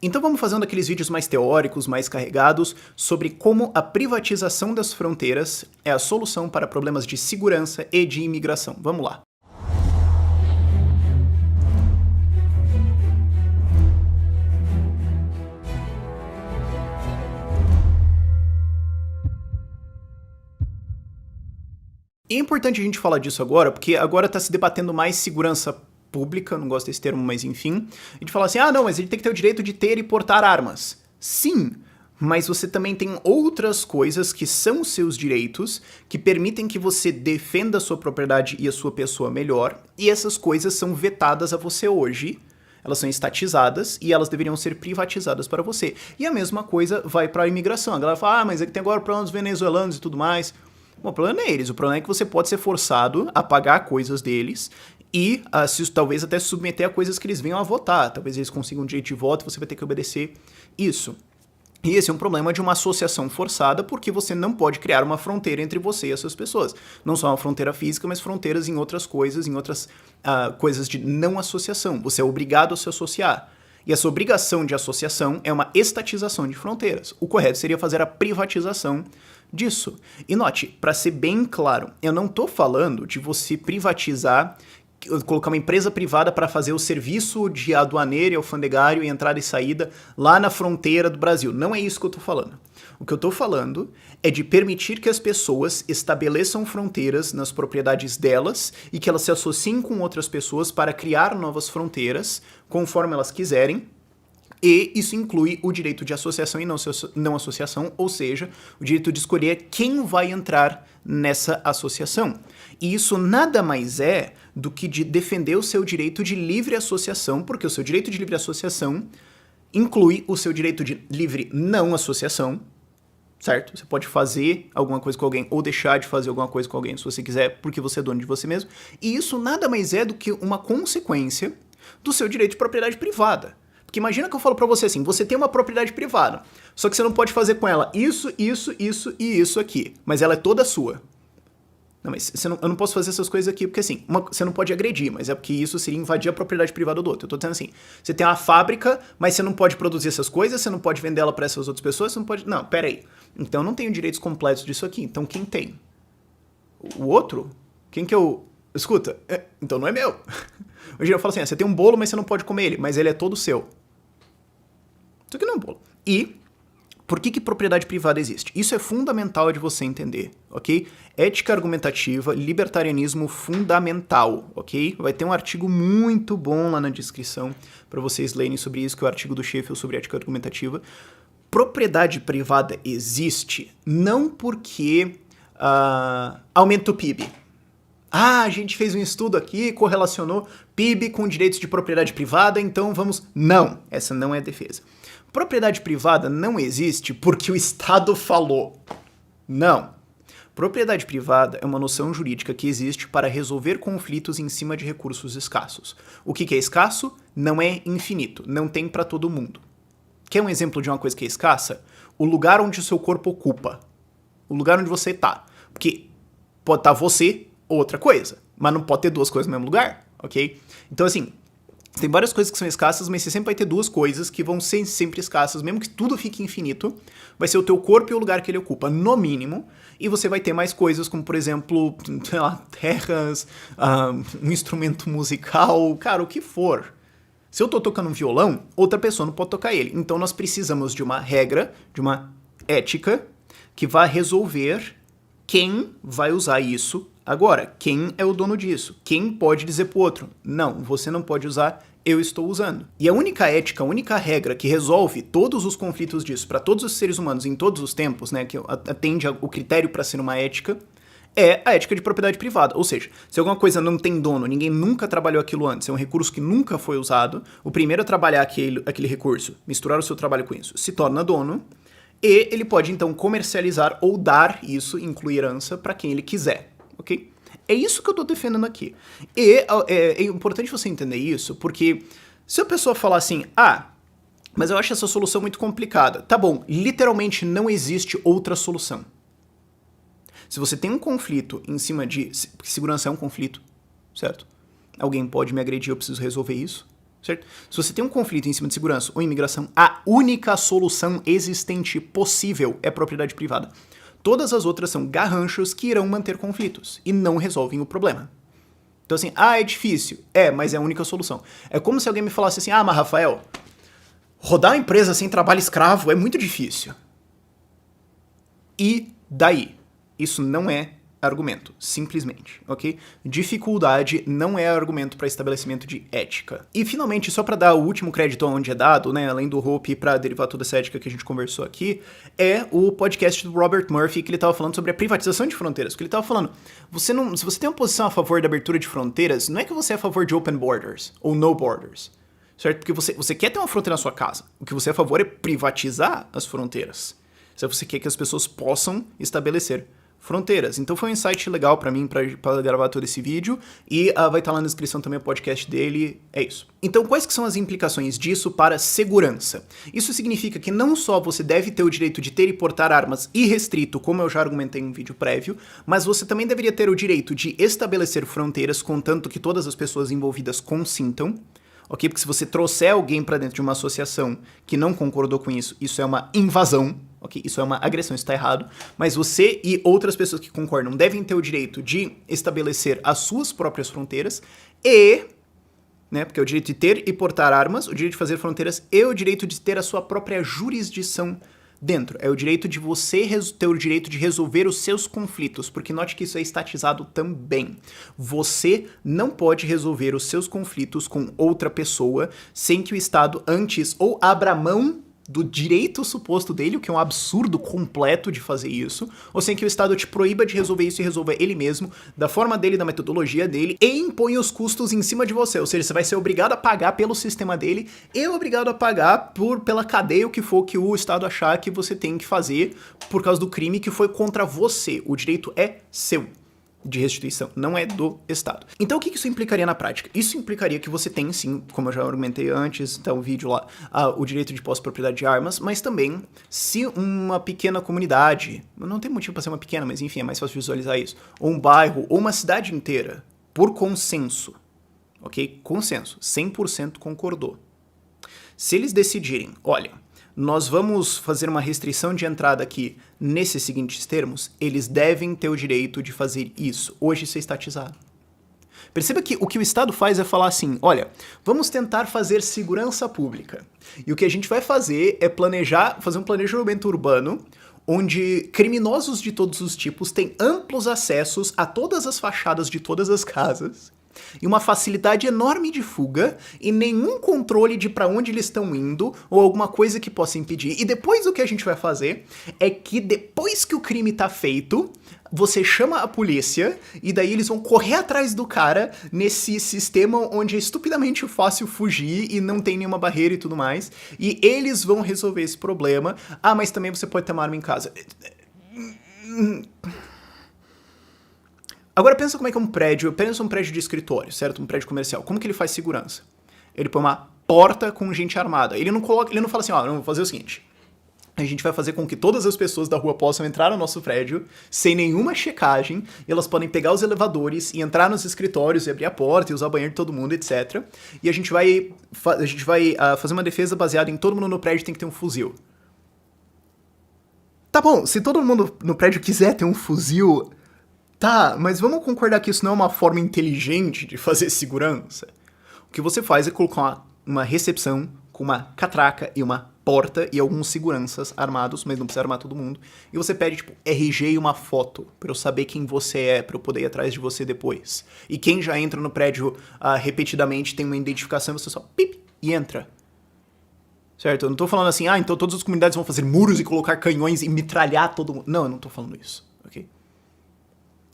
Então vamos fazendo aqueles vídeos mais teóricos, mais carregados, sobre como a privatização das fronteiras é a solução para problemas de segurança e de imigração. Vamos lá. E é importante a gente falar disso agora, porque agora está se debatendo mais segurança pública, não gosto desse termo, mas enfim. A gente fala assim, ah não, mas ele tem que ter o direito de ter e portar armas. Sim, mas você também tem outras coisas que são seus direitos, que permitem que você defenda a sua propriedade e a sua pessoa melhor, e essas coisas são vetadas a você hoje. Elas são estatizadas e elas deveriam ser privatizadas para você. E a mesma coisa vai para a imigração. A galera fala, ah, mas é que tem agora problemas venezuelanos e tudo mais. Bom, o problema não é eles, o problema é que você pode ser forçado a pagar coisas deles e talvez até se submeter a coisas que eles venham a votar. Talvez eles consigam um direito de voto e você vai ter que obedecer isso. E esse é um problema de uma associação forçada, porque você não pode criar uma fronteira entre você e essas pessoas. Não só uma fronteira física, mas fronteiras em outras coisas, em outras coisas de não associação. Você é obrigado a se associar. E essa obrigação de associação é uma estatização de fronteiras. O correto seria fazer a privatização disso. E note, para ser bem claro, eu não estou falando de você privatizar, colocar uma empresa privada para fazer o serviço de aduaneiro e alfandegário e entrada e saída lá na fronteira do Brasil. Não é isso que eu estou falando. O que eu estou falando é de permitir que as pessoas estabeleçam fronteiras nas propriedades delas e que elas se associem com outras pessoas para criar novas fronteiras conforme elas quiserem. E isso inclui o direito de associação e não associação, ou seja, o direito de escolher quem vai entrar nessa associação. E isso nada mais é do que de defender o seu direito de livre associação, porque o seu direito de livre associação inclui o seu direito de livre não associação, certo? Você pode fazer alguma coisa com alguém ou deixar de fazer alguma coisa com alguém se você quiser, porque você é dono de você mesmo. E isso nada mais é do que uma consequência do seu direito de propriedade privada. Porque imagina que eu falo pra você assim, você tem uma propriedade privada, só que você não pode fazer com ela isso e isso aqui, mas ela é toda sua. Não, mas eu não posso fazer essas coisas aqui porque assim, você não pode agredir, mas é porque isso seria invadir a propriedade privada do outro. Eu tô dizendo assim, você tem uma fábrica, mas você não pode produzir essas coisas, você não pode vender ela pra essas outras pessoas, você não pode... Não, pera aí. Então eu não tenho direitos completos disso aqui, então quem tem? O outro? Quem que eu... Escuta, então não é meu. Hoje eu falo assim, você tem um bolo, mas você não pode comer ele, mas ele é todo seu. Isso aqui não é um bolo. E por que propriedade privada existe? Isso é fundamental de você entender, ok? Ética argumentativa, libertarianismo fundamental, ok? Vai ter um artigo muito bom lá na descrição para vocês lerem sobre isso, que é o artigo do Sheffield sobre ética argumentativa. Propriedade privada existe não porque aumenta o PIB. Ah, a gente fez um estudo aqui, correlacionou PIB com direitos de propriedade privada, então vamos... Não, essa não é a defesa. Propriedade privada não existe porque o Estado falou. Não. Propriedade privada é uma noção jurídica que existe para resolver conflitos em cima de recursos escassos. O que é escasso? Não é infinito, não tem para todo mundo. Quer um exemplo de uma coisa que é escassa? O lugar onde o seu corpo ocupa. O lugar onde você tá. Porque pode estar você ou outra coisa, mas não pode ter duas coisas no mesmo lugar, ok? Então assim... Tem várias coisas que são escassas, mas você sempre vai ter duas coisas que vão ser sempre escassas, mesmo que tudo fique infinito, vai ser o teu corpo e o lugar que ele ocupa, no mínimo, e você vai ter mais coisas como, por exemplo, sei lá, terras, um instrumento musical, cara, o que for. Se eu tô tocando um violão, outra pessoa não pode tocar ele. Então nós precisamos de uma regra, de uma ética, que vai resolver quem vai usar isso agora. Quem é o dono disso? Quem pode dizer pro outro, não, você não pode usar, eu estou usando. E a única ética, a única regra que resolve todos os conflitos disso para todos os seres humanos em todos os tempos, né, que atende o critério para ser uma ética, é a ética de propriedade privada. Ou seja, se alguma coisa não tem dono, ninguém nunca trabalhou aquilo antes, é um recurso que nunca foi usado, o primeiro a trabalhar aquele recurso, misturar o seu trabalho com isso, se torna dono, e ele pode então comercializar ou dar isso, incluir herança, para quem ele quiser. Ok? É isso que eu tô defendendo aqui. E é importante você entender isso, porque se a pessoa falar assim, mas eu acho essa solução muito complicada. Tá bom, literalmente não existe outra solução. Se você tem um conflito em cima de... Porque segurança é um conflito, certo? Alguém pode me agredir, eu preciso resolver isso, certo? Se você tem um conflito em cima de segurança ou imigração, a única solução existente possível é propriedade privada. Todas as outras são garranchos que irão manter conflitos e não resolvem o problema. Então assim, é difícil. Mas é a única solução. É como se alguém me falasse assim, mas Rafael, rodar uma empresa sem trabalho escravo é muito difícil. E daí? Isso não é argumento, simplesmente, ok? Dificuldade não é argumento para estabelecimento de ética. E finalmente, só para dar o último crédito onde é dado, né, além do Hope para derivar toda essa ética que a gente conversou aqui, é o podcast do Robert Murphy, que ele estava falando sobre a privatização de fronteiras, que ele estava falando, se você tem uma posição a favor da abertura de fronteiras, não é que você é a favor de open borders ou no borders, certo? Porque você quer ter uma fronteira na sua casa, o que você é a favor é privatizar as fronteiras. Se você quer que as pessoas possam estabelecer fronteiras. Então foi um insight legal pra mim pra gravar todo esse vídeo e vai estar lá na descrição também o podcast dele, é isso. Então quais que são as implicações disso para segurança? Isso significa que não só você deve ter o direito de ter e portar armas irrestrito, como eu já argumentei em um vídeo prévio, mas você também deveria ter o direito de estabelecer fronteiras, contanto que todas as pessoas envolvidas consintam, ok? Porque se você trouxer alguém pra dentro de uma associação que não concordou com isso, isso é uma invasão, ok? Isso é uma agressão, isso tá errado. Mas você e outras pessoas que concordam devem ter o direito de estabelecer as suas próprias fronteiras e, né, porque é o direito de ter e portar armas, o direito de fazer fronteiras e o direito de ter a sua própria jurisdição dentro. É o direito de você ter o direito de resolver os seus conflitos, porque note que isso é estatizado também. Você não pode resolver os seus conflitos com outra pessoa sem que o Estado antes ou abra mão do direito suposto dele, o que é um absurdo completo de fazer isso, ou sem que o Estado te proíba de resolver isso e resolva ele mesmo, da forma dele, da metodologia dele, e impõe os custos em cima de você, ou seja, você vai ser obrigado a pagar pelo sistema dele e obrigado a pagar pela cadeia o que for que o Estado achar que você tem que fazer por causa do crime que foi contra você. O direito é seu de restituição, não é do Estado. Então o que isso implicaria na prática? Isso implicaria que você tem, sim, como eu já argumentei antes, tá o vídeo lá, o direito de posse e propriedade de armas, mas também, se uma pequena comunidade, não tem motivo para ser uma pequena, mas enfim, é mais fácil visualizar isso, ou um bairro, ou uma cidade inteira, por consenso, ok? Consenso, 100% concordou. Se eles decidirem, olha, nós vamos fazer uma restrição de entrada aqui nesses seguintes termos, eles devem ter o direito de fazer isso. Hoje isso é estatizado. Perceba que o que o Estado faz é falar assim, olha, vamos tentar fazer segurança pública. E o que a gente vai fazer é fazer um planejamento urbano onde criminosos de todos os tipos têm amplos acessos a todas as fachadas de todas as casas, e uma facilidade enorme de fuga e nenhum controle de para onde eles estão indo ou alguma coisa que possa impedir. E depois o que a gente vai fazer é que depois que o crime tá feito, você chama a polícia e daí eles vão correr atrás do cara nesse sistema onde é estupidamente fácil fugir e não tem nenhuma barreira e tudo mais. E eles vão resolver esse problema. Mas também você pode ter uma arma em casa. Agora pensa como é que é um prédio, pensa um prédio de escritório, certo? Um prédio comercial. Como que ele faz segurança? Ele põe uma porta com gente armada. Ele não fala assim, não, vou fazer o seguinte. A gente vai fazer com que todas as pessoas da rua possam entrar no nosso prédio sem nenhuma checagem, e elas podem pegar os elevadores e entrar nos escritórios e abrir a porta e usar o banheiro de todo mundo, etc. E a gente vai fazer uma defesa baseada em todo mundo no prédio tem que ter um fuzil. Tá bom, se todo mundo no prédio quiser ter um fuzil, tá, mas vamos concordar que isso não é uma forma inteligente de fazer segurança? O que você faz é colocar uma recepção com uma catraca e uma porta e alguns seguranças armados, mas não precisa armar todo mundo. E você pede, tipo, RG e uma foto, pra eu saber quem você é, pra eu poder ir atrás de você depois. E quem já entra no prédio repetidamente tem uma identificação, você só pip e entra. Certo? Eu não tô falando assim, então todas as comunidades vão fazer muros e colocar canhões e metralhar todo mundo. Não, eu não tô falando isso, ok?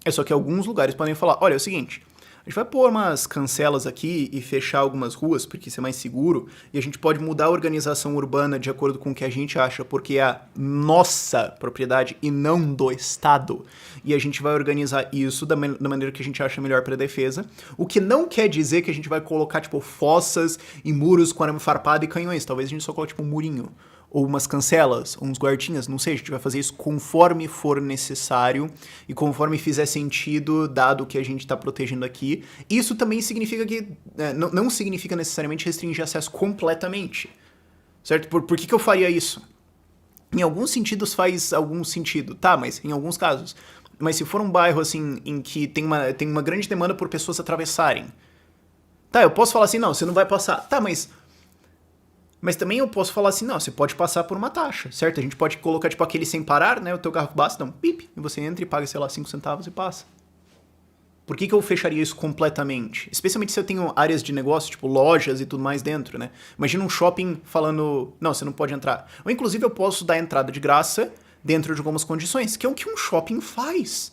É só que alguns lugares podem falar, olha, é o seguinte, a gente vai pôr umas cancelas aqui e fechar algumas ruas, porque isso é mais seguro, e a gente pode mudar a organização urbana de acordo com o que a gente acha, porque é a nossa propriedade e não do Estado. E a gente vai organizar isso da maneira que a gente acha melhor para a defesa, o que não quer dizer que a gente vai colocar, tipo, fossas e muros com arame farpado e canhões. Talvez a gente só coloque, tipo, um murinho, ou umas cancelas, ou uns guardinhas, não sei, a gente vai fazer isso conforme for necessário e conforme fizer sentido, dado que a gente tá protegendo aqui ali. Isso também significa que... não significa necessariamente restringir acesso completamente. Certo? Por que eu faria isso? Em alguns sentidos faz algum sentido, tá? Mas em alguns casos. Mas se for um bairro, assim, em que tem uma grande demanda por pessoas atravessarem. Tá, eu posso falar assim, não, você não vai passar. Tá, mas também eu posso falar assim, não, você pode passar por uma taxa, certo? A gente pode colocar, tipo, aquele sem parar, né? O teu carro basta, dá um pip, e você entra e paga, sei lá, 5 centavos e passa. Por que eu fecharia isso completamente? Especialmente se eu tenho áreas de negócio, tipo lojas e tudo mais dentro, né? Imagina um shopping falando, não, você não pode entrar. Ou inclusive eu posso dar entrada de graça dentro de algumas condições, que é o que um shopping faz.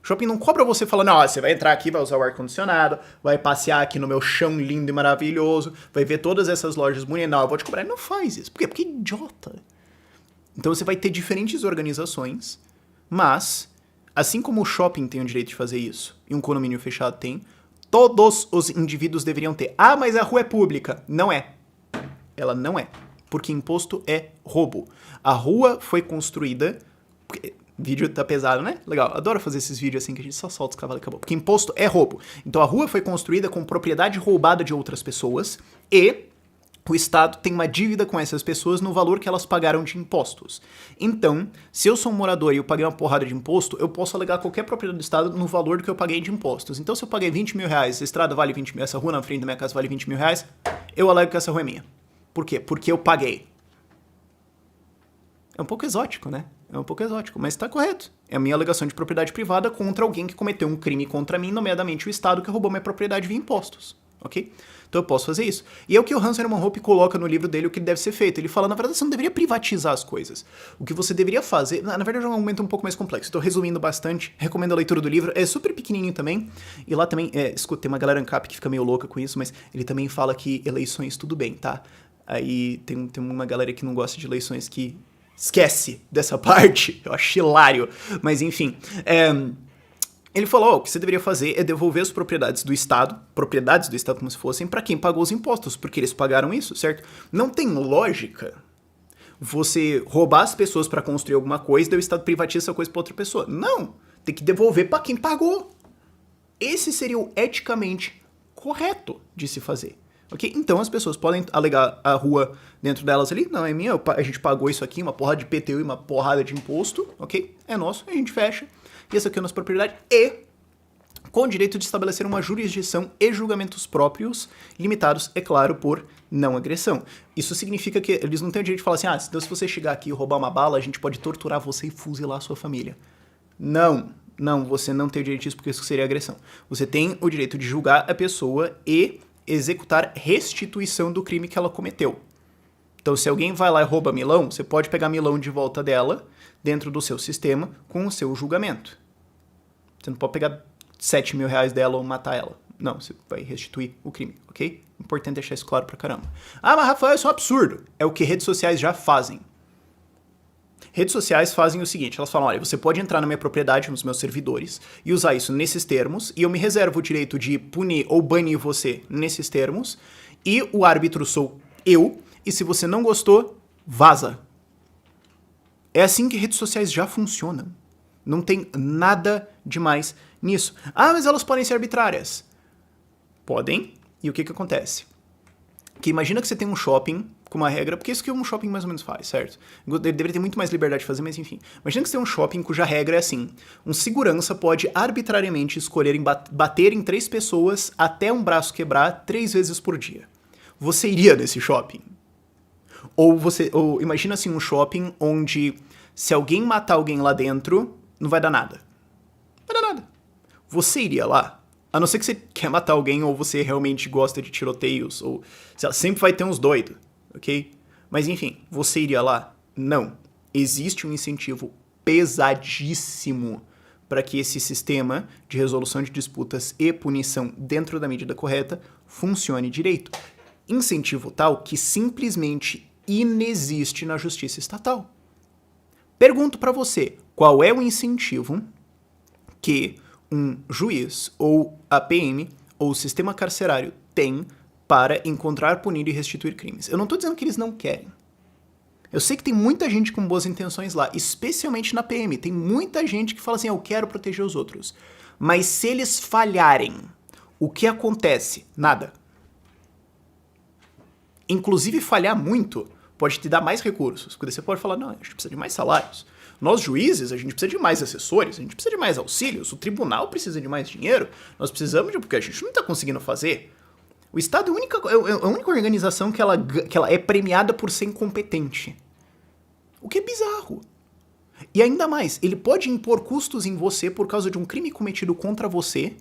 O shopping não cobra você falando, não, você vai entrar aqui, vai usar o ar-condicionado, vai passear aqui no meu chão lindo e maravilhoso, vai ver todas essas lojas bonitas. Não, eu vou te cobrar. Ele não faz isso. Por quê? Porque é idiota. Então você vai ter diferentes organizações, mas... assim como o shopping tem o direito de fazer isso, e um condomínio fechado tem, todos os indivíduos deveriam ter. Ah, mas a rua é pública. Não é. Ela não é. Porque imposto é roubo. A rua foi construída... vídeo tá pesado, né? Legal. Adoro fazer esses vídeos assim que a gente só solta os cavalos e acabou. Porque imposto é roubo. Então a rua foi construída com propriedade roubada de outras pessoas e... o Estado tem uma dívida com essas pessoas no valor que elas pagaram de impostos. Então, se eu sou um morador e eu paguei uma porrada de imposto, eu posso alegar qualquer propriedade do Estado no valor que eu paguei de impostos. Então, se eu paguei 20 mil reais, essa estrada vale 20 mil, essa rua na frente da minha casa vale 20 mil reais, eu alego que essa rua é minha. Por quê? Porque eu paguei. É um pouco exótico, né? É um pouco exótico, mas tá correto. É a minha alegação de propriedade privada contra alguém que cometeu um crime contra mim, nomeadamente o Estado, que roubou minha propriedade via impostos. Ok? Então eu posso fazer isso. E é o que o Hans Hermann Hoppe coloca no livro dele, o que deve ser feito. Ele fala, na verdade, você não deveria privatizar as coisas. O que você deveria fazer... na verdade, é um argumento um pouco mais complexo. Estou resumindo bastante. Recomendo a leitura do livro. É super pequenininho também. E lá também... escuta, tem uma galera ANCAP que fica meio louca com isso, mas ele também fala que eleições tudo bem, tá? Aí tem uma galera que não gosta de eleições que... esquece dessa parte. Eu acho hilário. Mas, enfim... ele falou, o que você deveria fazer é devolver as propriedades do Estado como se fossem, para quem pagou os impostos, porque eles pagaram isso, certo? Não tem lógica você roubar as pessoas para construir alguma coisa e daí o Estado privatiza essa coisa para outra pessoa. Não, tem que devolver para quem pagou. Esse seria o eticamente correto de se fazer. Ok? Então as pessoas podem alegar a rua dentro delas ali, não, é minha, a gente pagou isso aqui, uma porrada de IPTU e uma porrada de imposto, ok? É nosso, a gente fecha. E essa aqui é a nossa propriedade. E com o direito de estabelecer uma jurisdição e julgamentos próprios, limitados, é claro, por não agressão. Isso significa que eles não têm o direito de falar assim, então se você chegar aqui e roubar uma bala, a gente pode torturar você e fuzilar a sua família. Não, você não tem o direito disso porque isso seria agressão. Você tem o direito de julgar a pessoa e executar restituição do crime que ela cometeu. Então, se alguém vai lá e rouba Milão, você pode pegar Milão de volta dela, dentro do seu sistema, com o seu julgamento. Você não pode pegar 7 mil reais dela ou matar ela. Não, você vai restituir o crime, ok? Importante deixar isso claro pra caramba. Ah, mas Rafael, isso é um absurdo. É o que redes sociais já fazem. Redes sociais fazem o seguinte, elas falam, olha, você pode entrar na minha propriedade, nos meus servidores, e usar isso nesses termos, e eu me reservo o direito de punir ou banir você nesses termos, e o árbitro sou eu, e se você não gostou, vaza. É assim que redes sociais já funcionam. Não tem nada demais nisso. Ah, mas elas podem ser arbitrárias. Podem. E o que acontece? Que imagina que você tem um shopping com uma regra, porque é isso que um shopping mais ou menos faz, certo? Ele deveria ter muito mais liberdade de fazer, mas enfim. Imagina que você tem um shopping cuja regra é assim. Um segurança pode arbitrariamente escolher bater em 3 pessoas até um braço quebrar 3 vezes por dia. Você iria nesse shopping? Ou imagina assim um shopping onde se alguém matar alguém lá dentro, não vai dar nada. Não vai dar nada. Você iria lá? A não ser que você quer matar alguém ou você realmente gosta de tiroteios, ou sei lá, sempre vai ter uns doidos, ok? Mas enfim, você iria lá? Não. Existe um incentivo pesadíssimo para que esse sistema de resolução de disputas e punição dentro da medida correta funcione direito. Incentivo tal que simplesmente inexiste na justiça estatal. Pergunto para você, qual é o incentivo que um juiz ou a PM ou o sistema carcerário tem para encontrar, punir e restituir crimes? Eu não estou dizendo que eles não querem. Eu sei que tem muita gente com boas intenções lá, especialmente na PM. Tem muita gente que fala assim, eu quero proteger os outros. Mas se eles falharem, O que acontece? Nada. Inclusive, falhar muito pode te dar mais recursos. Porque você pode falar, não, a gente precisa de mais salários. Nós, juízes, a gente precisa de mais assessores, a gente precisa de mais auxílios, o tribunal precisa de mais dinheiro, nós precisamos de... porque a gente não está conseguindo fazer. O Estado é a única organização que ela é premiada por ser incompetente. O que é bizarro. E ainda mais, ele pode impor custos em você por causa de um crime cometido contra você,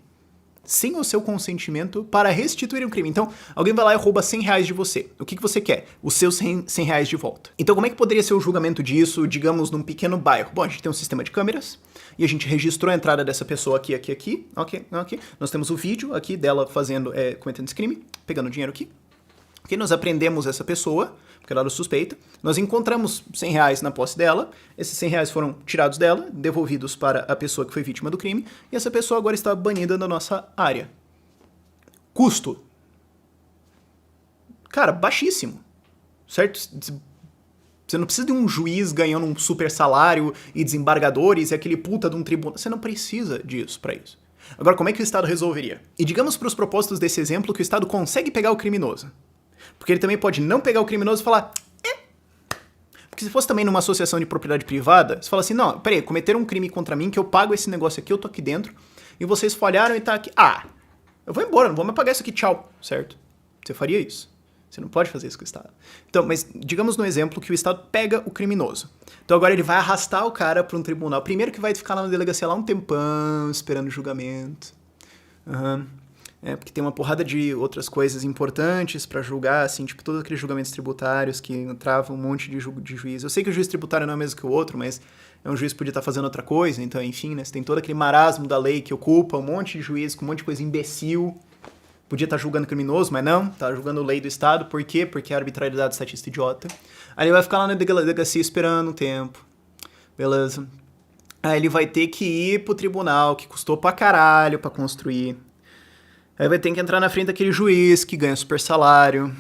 sem o seu consentimento, para restituir um crime. Então, alguém vai lá e rouba 100 reais de você. O que você quer? Os seus 100 reais de volta. Então, como é que poderia ser o julgamento disso, digamos, num pequeno bairro? Bom, a gente tem um sistema de câmeras, e a gente registrou a entrada dessa pessoa aqui. Ok. Nós temos o vídeo aqui dela cometendo esse crime, pegando dinheiro aqui. Ok, nós apreendemos essa pessoa, porque ela era suspeita. Nós encontramos 100 reais na posse dela. Esses 100 reais foram tirados dela, devolvidos para a pessoa que foi vítima do crime. E essa pessoa agora está banida da nossa área. Custo. Cara, baixíssimo. Certo? Você não precisa de um juiz ganhando um super salário e desembargadores e aquele puta de um tribunal. Você não precisa disso para isso. Agora, como é que o Estado resolveria? E digamos para os propósitos desse exemplo que o Estado consegue pegar o criminoso. Porque ele também pode não pegar o criminoso e falar... Porque se fosse também numa associação de propriedade privada, você fala assim, não, peraí, cometeram um crime contra mim, que eu pago esse negócio aqui, eu tô aqui dentro, e vocês falharam e tá aqui... eu vou embora, não vou mais pagar isso aqui, tchau, certo? Você faria isso. Você não pode fazer isso com o Estado. Então, mas digamos no exemplo que o Estado pega o criminoso. Então agora ele vai arrastar o cara para um tribunal. Primeiro que vai ficar lá na delegacia lá um tempão, esperando o julgamento. Porque tem uma porrada de outras coisas importantes pra julgar, assim, tipo todos aqueles julgamentos tributários que travam um monte de juiz. Eu sei que o juiz tributário não é o mesmo que o outro, mas é um juiz que podia estar fazendo outra coisa, então, enfim, né? Você tem todo aquele marasmo da lei que ocupa um monte de juiz com um monte de coisa imbecil. Podia estar julgando criminoso, mas não, tá julgando lei do Estado. Por quê? Porque é arbitrariedade statista idiota. Aí ele vai ficar lá na delegacia esperando um tempo. Beleza. Aí ele vai ter que ir pro tribunal, que custou pra caralho pra construir. Aí vai ter que entrar na frente daquele juiz que ganha super salário.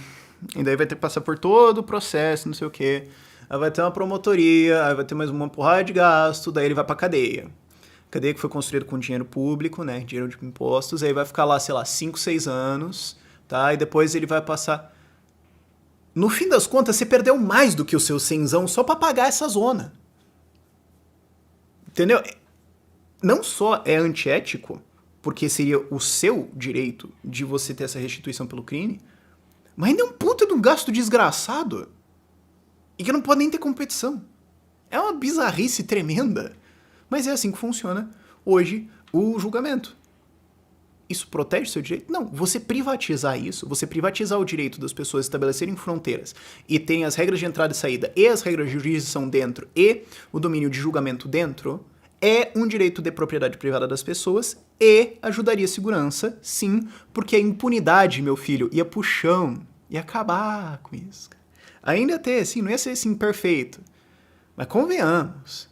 E daí vai ter que passar por todo o processo, não sei o quê. Aí vai ter uma promotoria, aí vai ter mais uma porrada de gasto, daí ele vai pra cadeia. Cadeia que foi construída com dinheiro público, né? Dinheiro de impostos. Aí vai ficar lá, sei lá, 5, 6 anos, tá? E depois ele vai passar... No fim das contas, você perdeu mais do que o seu 100zão só pra pagar essa zona. Entendeu? Não só é antiético, porque seria o seu direito de você ter essa restituição pelo crime, mas ainda é um puta de um gasto desgraçado e que não pode nem ter competição. É uma bizarrice tremenda, mas é assim que funciona hoje o julgamento. Isso protege seu direito? Não. Você privatizar isso, você privatizar o direito das pessoas estabelecerem fronteiras e tem as regras de entrada e saída e as regras de jurisdição dentro e o domínio de julgamento dentro, é um direito de propriedade privada das pessoas e ajudaria a segurança, sim, porque a impunidade, meu filho, ia pro chão, ia acabar com isso. Ainda ia ter, assim, não ia ser assim perfeito, mas convenhamos,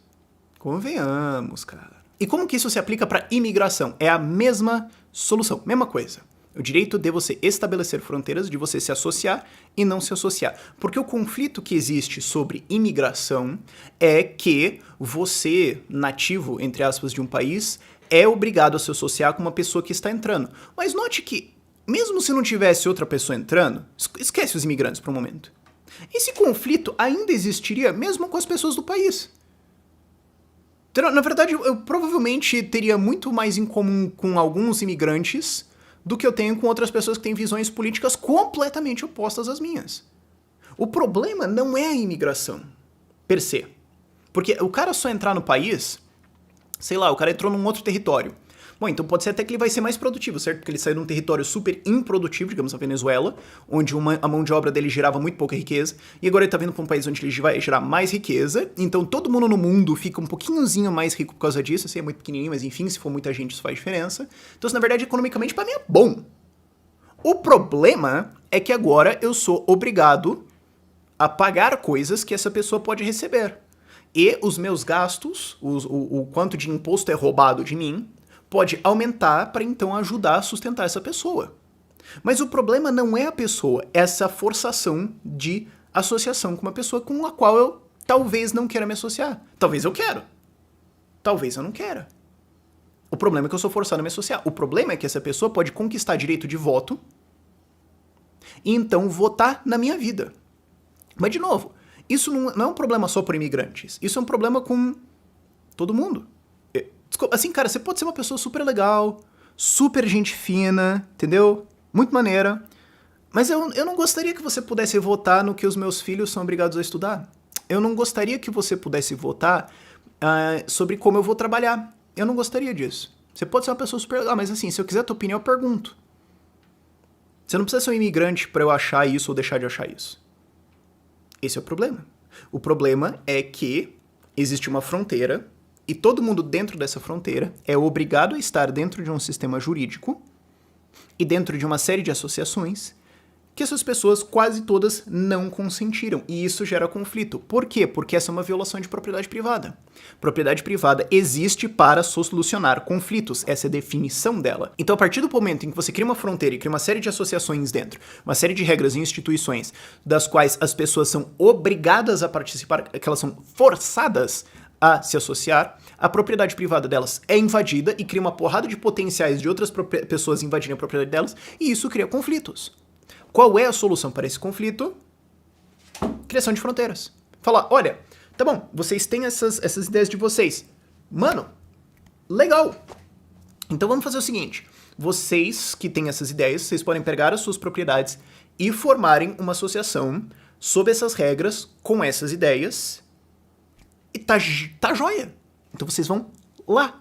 cara. E como que isso se aplica para imigração? É a mesma solução, mesma coisa. O direito de você estabelecer fronteiras, de você se associar e não se associar. Porque o conflito que existe sobre imigração é que você, nativo, entre aspas, de um país, é obrigado a se associar com uma pessoa que está entrando. Mas note que, mesmo se não tivesse outra pessoa entrando, esquece os imigrantes por um momento. Esse conflito ainda existiria mesmo com as pessoas do país. Na verdade, eu provavelmente teria muito mais em comum com alguns imigrantes do que eu tenho com outras pessoas que têm visões políticas completamente opostas às minhas. O problema não é a imigração, per se. Porque o cara só entrar no país, sei lá, o cara entrou num outro território. Bom, então pode ser até que ele vai ser mais produtivo, certo? Porque ele saiu de um território super improdutivo, digamos a Venezuela, onde a mão de obra dele gerava muito pouca riqueza, e agora ele tá vindo pra um país onde ele vai gerar mais riqueza, então todo mundo no mundo fica um pouquinhozinho mais rico por causa disso, assim, é muito pequenininho, mas enfim, se for muita gente isso faz diferença. Então isso, na verdade, economicamente pra mim é bom. O problema é que agora eu sou obrigado a pagar coisas que essa pessoa pode receber. E os meus gastos, o quanto de imposto é roubado de mim, pode aumentar para então ajudar a sustentar essa pessoa. Mas o problema não é a pessoa, é essa forçação de associação com uma pessoa com a qual eu talvez não queira me associar. Talvez eu quero. Talvez eu não queira. O problema é que eu sou forçado a me associar. O problema é que essa pessoa pode conquistar direito de voto e então votar na minha vida. Mas, de novo, isso não é um problema só por imigrantes. Isso é um problema com todo mundo. Assim, cara, você pode ser uma pessoa super legal, super gente fina, entendeu? Muito maneira. Mas eu não gostaria que você pudesse votar no que os meus filhos são obrigados a estudar. Eu não gostaria que você pudesse votar sobre como eu vou trabalhar. Eu não gostaria disso. Você pode ser uma pessoa super legal, mas assim, se eu quiser a tua opinião, eu pergunto. Você não precisa ser um imigrante pra eu achar isso ou deixar de achar isso. Esse é o problema. O problema é que existe uma fronteira e todo mundo dentro dessa fronteira é obrigado a estar dentro de um sistema jurídico e dentro de uma série de associações que essas pessoas quase todas não consentiram. E isso gera conflito. Por quê? Porque essa é uma violação de propriedade privada. Propriedade privada existe para solucionar conflitos. Essa é a definição dela. Então, a partir do momento em que você cria uma fronteira e cria uma série de associações dentro, uma série de regras e instituições das quais as pessoas são obrigadas a participar, que elas são forçadas a se associar, a propriedade privada delas é invadida e cria uma porrada de potenciais de outras pessoas invadirem a propriedade delas, e isso cria conflitos. Qual é a solução para esse conflito? Criação de fronteiras. Falar, olha, tá bom, vocês têm essas ideias de vocês. Mano, legal. Então vamos fazer o seguinte, vocês que têm essas ideias, vocês podem pegar as suas propriedades e formarem uma associação sob essas regras, com essas ideias, e tá joia. Então vocês vão lá.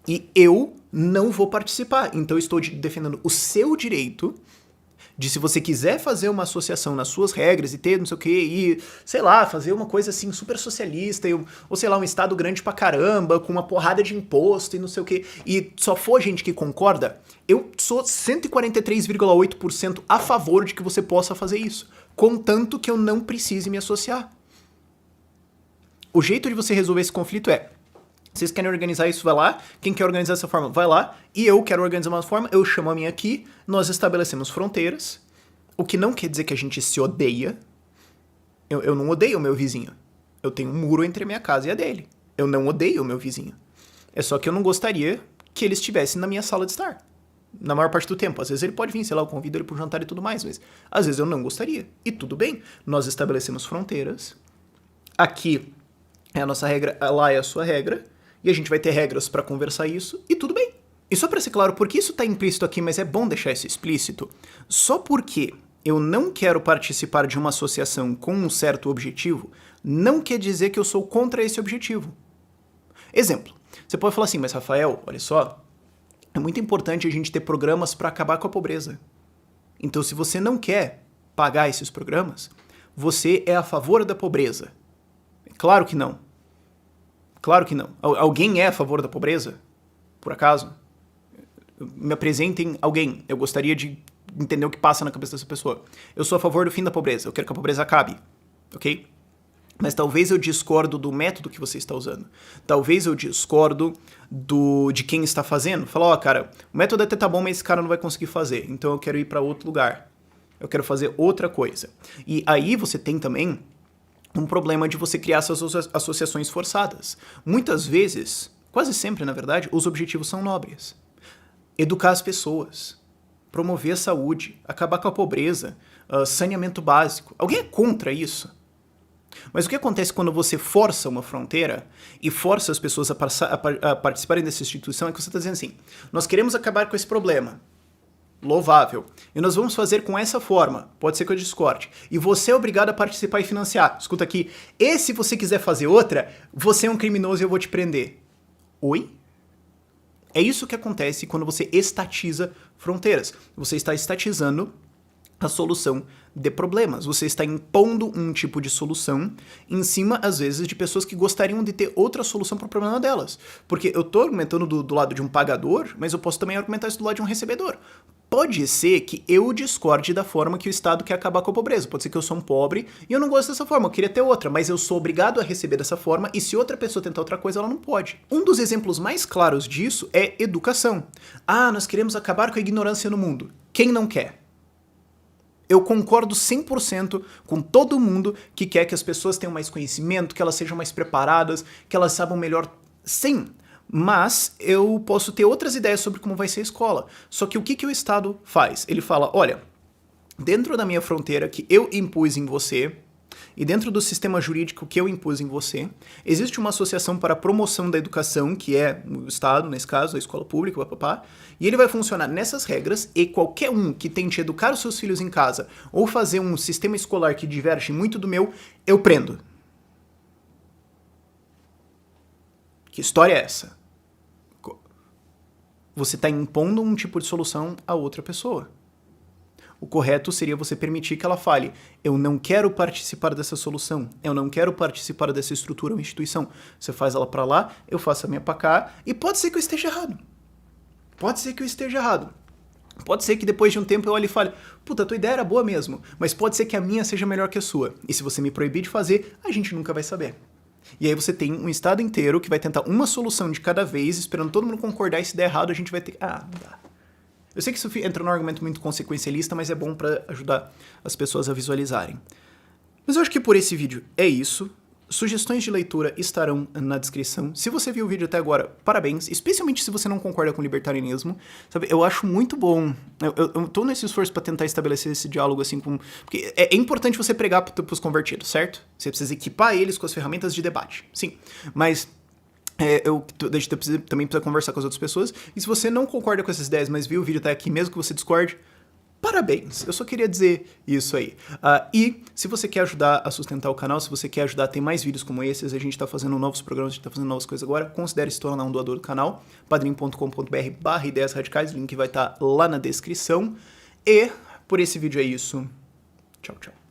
E eu não vou participar. Então eu estou defendendo o seu direito de, se você quiser fazer uma associação nas suas regras e ter não sei o que, e, sei lá, fazer uma coisa assim super socialista, ou sei lá, um estado grande pra caramba, com uma porrada de imposto e não sei o que, e só for gente que concorda, eu sou 143,8% a favor de que você possa fazer isso, contanto que eu não precise me associar. O jeito de você resolver esse conflito é: vocês querem organizar isso, vai lá. Quem quer organizar dessa forma, vai lá. E eu quero organizar uma forma, eu chamo a minha aqui. Nós estabelecemos fronteiras. O que não quer dizer que a gente se odeia. Eu não odeio o meu vizinho. Eu tenho um muro entre a minha casa e a dele. Eu não odeio o meu vizinho. É só que eu não gostaria que ele estivesse na minha sala de estar. Na maior parte do tempo. Às vezes ele pode vir, sei lá, eu convido ele pro jantar e tudo mais. Mas às vezes eu não gostaria. E tudo bem. Nós estabelecemos fronteiras. Aqui é a nossa regra, lá é a sua regra. E a gente vai ter regras pra conversar isso, e tudo bem. E só pra ser claro, porque isso tá implícito aqui, mas é bom deixar isso explícito, só porque eu não quero participar de uma associação com um certo objetivo, não quer dizer que eu sou contra esse objetivo. Exemplo, você pode falar assim, mas Rafael, olha só, é muito importante a gente ter programas pra acabar com a pobreza. Então, se você não quer pagar esses programas, você é a favor da pobreza. Claro que não. Claro que não. Alguém é a favor da pobreza? Por acaso? Me apresentem alguém. Eu gostaria de entender o que passa na cabeça dessa pessoa. Eu sou a favor do fim da pobreza. Eu quero que a pobreza acabe. Ok? Mas talvez eu discordo do método que você está usando. Talvez eu discordo de quem está fazendo. Fala, ó, cara, o método até tá bom, mas esse cara não vai conseguir fazer. Então eu quero ir para outro lugar. Eu quero fazer outra coisa. E aí você tem também um problema de você criar essas associações forçadas. Muitas vezes, quase sempre na verdade, os objetivos são nobres. Educar as pessoas, promover a saúde, acabar com a pobreza, saneamento básico. Alguém é contra isso? Mas o que acontece quando você força uma fronteira e força as pessoas a participarem dessa instituição é que você está dizendo assim, nós queremos acabar com esse problema. Louvável. E nós vamos fazer com essa forma. Pode ser que eu discorde. E você é obrigado a participar e financiar. Escuta aqui. E se você quiser fazer outra, você é um criminoso e eu vou te prender. Oi? É isso que acontece quando você estatiza fronteiras. Você está estatizando a solução de problemas. Você está impondo um tipo de solução em cima, às vezes, de pessoas que gostariam de ter outra solução para o problema delas. Porque eu estou argumentando do lado de um pagador, mas eu posso também argumentar isso do lado de um recebedor. Pode ser que eu discorde da forma que o Estado quer acabar com a pobreza. Pode ser que eu sou um pobre e eu não gosto dessa forma, eu queria ter outra, mas eu sou obrigado a receber dessa forma e se outra pessoa tentar outra coisa, ela não pode. Um dos exemplos mais claros disso é educação. Ah, nós queremos acabar com a ignorância no mundo. Quem não quer? Eu concordo 100% com todo mundo que quer que as pessoas tenham mais conhecimento, que elas sejam mais preparadas, que elas saibam melhor. Sim, mas eu posso ter outras ideias sobre como vai ser a escola. Só que o que o Estado faz? Ele fala, olha, dentro da minha fronteira que eu impus em você, e dentro do sistema jurídico que eu impus em você, existe uma associação para a promoção da educação, que é o Estado, nesse caso, a escola pública, papapá, e ele vai funcionar nessas regras, e qualquer um que tente educar os seus filhos em casa, ou fazer um sistema escolar que diverge muito do meu, eu prendo. Que história é essa? Você está impondo um tipo de solução a outra pessoa. O correto seria você permitir que ela fale, eu não quero participar dessa solução, eu não quero participar dessa estrutura ou instituição. Você faz ela para lá, eu faço a minha para cá, e pode ser que eu esteja errado. Pode ser que eu esteja errado. Pode ser que depois de um tempo eu olhe e fale, puta, a tua ideia era boa mesmo, mas pode ser que a minha seja melhor que a sua. E se você me proibir de fazer, a gente nunca vai saber. E aí você tem um estado inteiro que vai tentar uma solução de cada vez, esperando todo mundo concordar, e se der errado a gente vai ter... Ah, não dá. Eu sei que isso entra num argumento muito consequencialista, mas é bom pra ajudar as pessoas a visualizarem. Mas eu acho que por esse vídeo é isso. Sugestões de leitura estarão na descrição. Se você viu o vídeo até agora, parabéns. Especialmente se você não concorda com o libertarianismo. Sabe, eu acho muito bom. Eu tô nesse esforço pra tentar estabelecer esse diálogo assim com... Porque é importante você pregar pros convertidos, certo? Você precisa equipar eles com as ferramentas de debate. Sim, mas... a gente também precisa conversar com as outras pessoas. E se você não concorda com essas ideias, mas viu o vídeo até aqui, mesmo que você discorde, parabéns! Eu só queria dizer isso aí. E se você quer ajudar a sustentar o canal, se você quer ajudar a ter mais vídeos como esses, a gente tá fazendo novos programas, a gente tá fazendo novas coisas agora, considere se tornar um doador do canal, padrim.com.br/ideias radicais, o link vai estar lá na descrição. E por esse vídeo é isso. Tchau, tchau.